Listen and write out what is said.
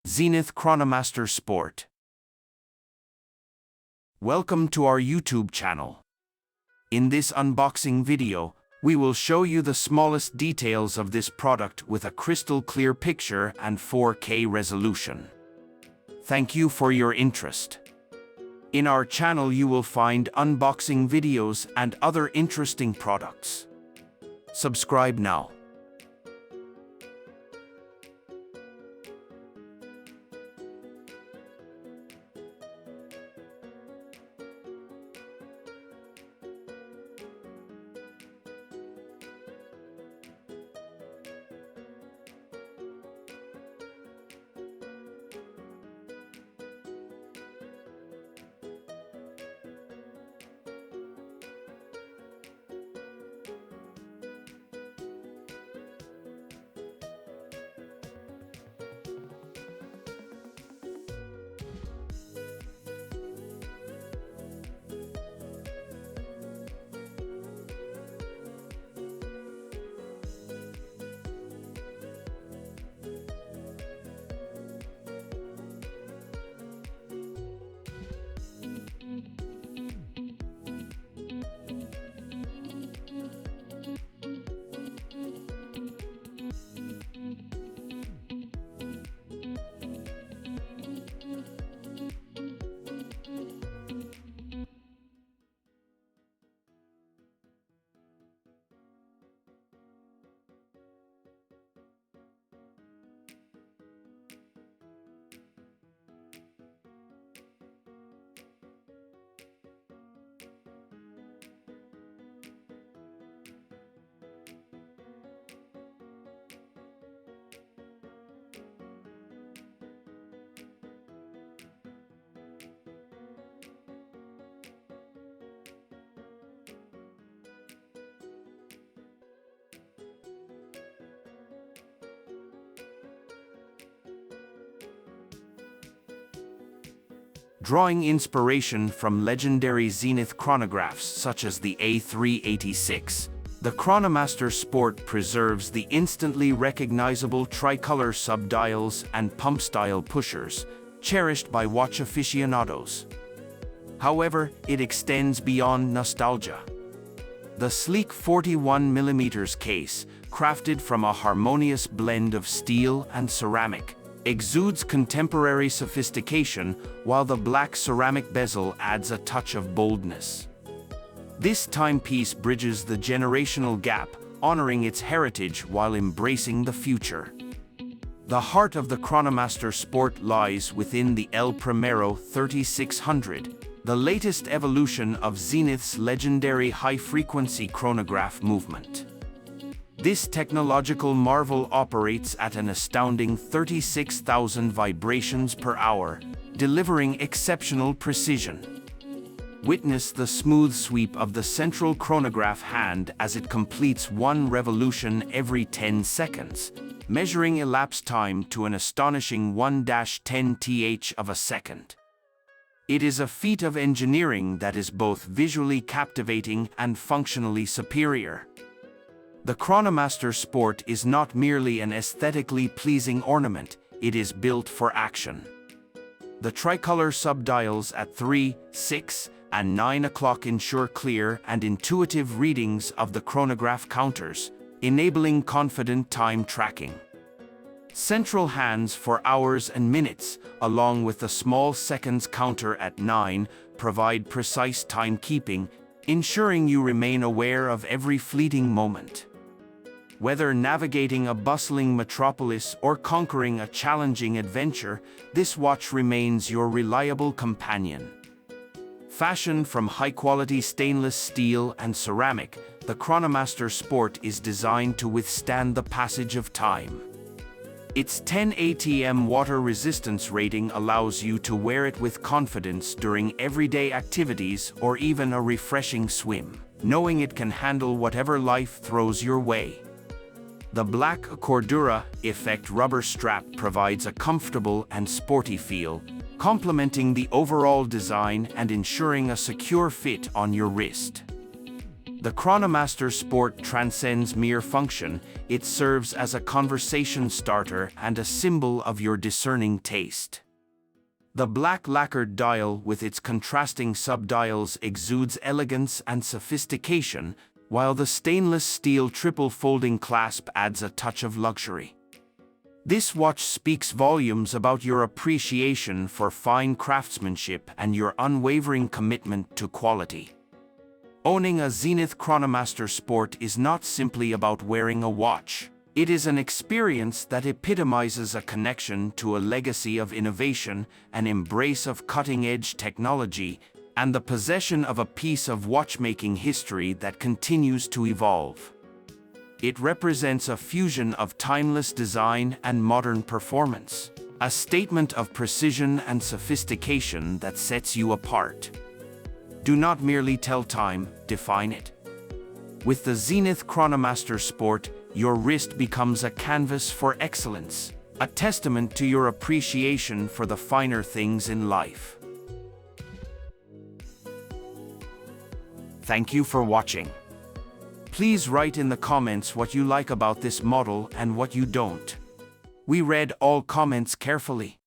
ZENITH Chronomaster Sport. Welcome to our YouTube channel. In this unboxing video, we will show you the smallest details of this product with a crystal clear picture and 4K resolution. Thank you for your interest. In our channel you will find unboxing videos and other interesting products. Subscribe now. Drawing inspiration from legendary Zenith chronographs such as the A386, the Chronomaster Sport preserves the instantly recognizable tricolor subdials and pump-style pushers, cherished by watch aficionados. However, it extends beyond nostalgia. The sleek 41mm case, crafted from a harmonious blend of steel and ceramic, exudes contemporary sophistication, while the black ceramic bezel adds a touch of boldness. This timepiece bridges the generational gap, honoring its heritage while embracing the future. The heart of the Chronomaster Sport lies within the Primero 3600, the latest evolution of Zenith's legendary high-frequency chronograph movement. This technological marvel operates at an astounding 36,000 vibrations per hour, delivering exceptional precision. Witness the smooth sweep of the central chronograph hand as it completes one revolution every 10 seconds, measuring elapsed time to an astonishing 1-10th of a second. It is a feat of engineering that is both visually captivating and functionally superior. The Chronomaster Sport is not merely an aesthetically pleasing ornament, it is built for action. The tricolor subdials at 3, 6, and 9 o'clock ensure clear and intuitive readings of the chronograph counters, enabling confident time tracking. Central hands for hours and minutes, along with the small seconds counter at 9, provide precise timekeeping, ensuring you remain aware of every fleeting moment. Whether navigating a bustling metropolis or conquering a challenging adventure, this watch remains your reliable companion. Fashioned from high-quality stainless steel and ceramic, the Chronomaster Sport is designed to withstand the passage of time. Its 10 ATM water resistance rating allows you to wear it with confidence during everyday activities or even a refreshing swim, knowing it can handle whatever life throws your way. The black Cordura Effect rubber strap provides a comfortable and sporty feel, complementing the overall design and ensuring a secure fit on your wrist. The Chronomaster Sport transcends mere function. It serves as a conversation starter and a symbol of your discerning taste. The black lacquered dial with its contrasting subdials exudes elegance and sophistication, while the stainless steel triple folding clasp adds a touch of luxury. This watch speaks volumes about your appreciation for fine craftsmanship and your unwavering commitment to quality. Owning a ZENITH Chronomaster Sport is not simply about wearing a watch. It is an experience that epitomizes a connection to a legacy of innovation, an embrace of cutting-edge technology, and the possession of a piece of watchmaking history that continues to evolve. It represents a fusion of timeless design and modern performance, a statement of precision and sophistication that sets you apart. Do not merely tell time, define it. With the ZENITH Chronomaster Sport, your wrist becomes a canvas for excellence, a testament to your appreciation for the finer things in life. Thank you for watching. Please write in the comments what you like about this model and what you don't. We read all comments carefully.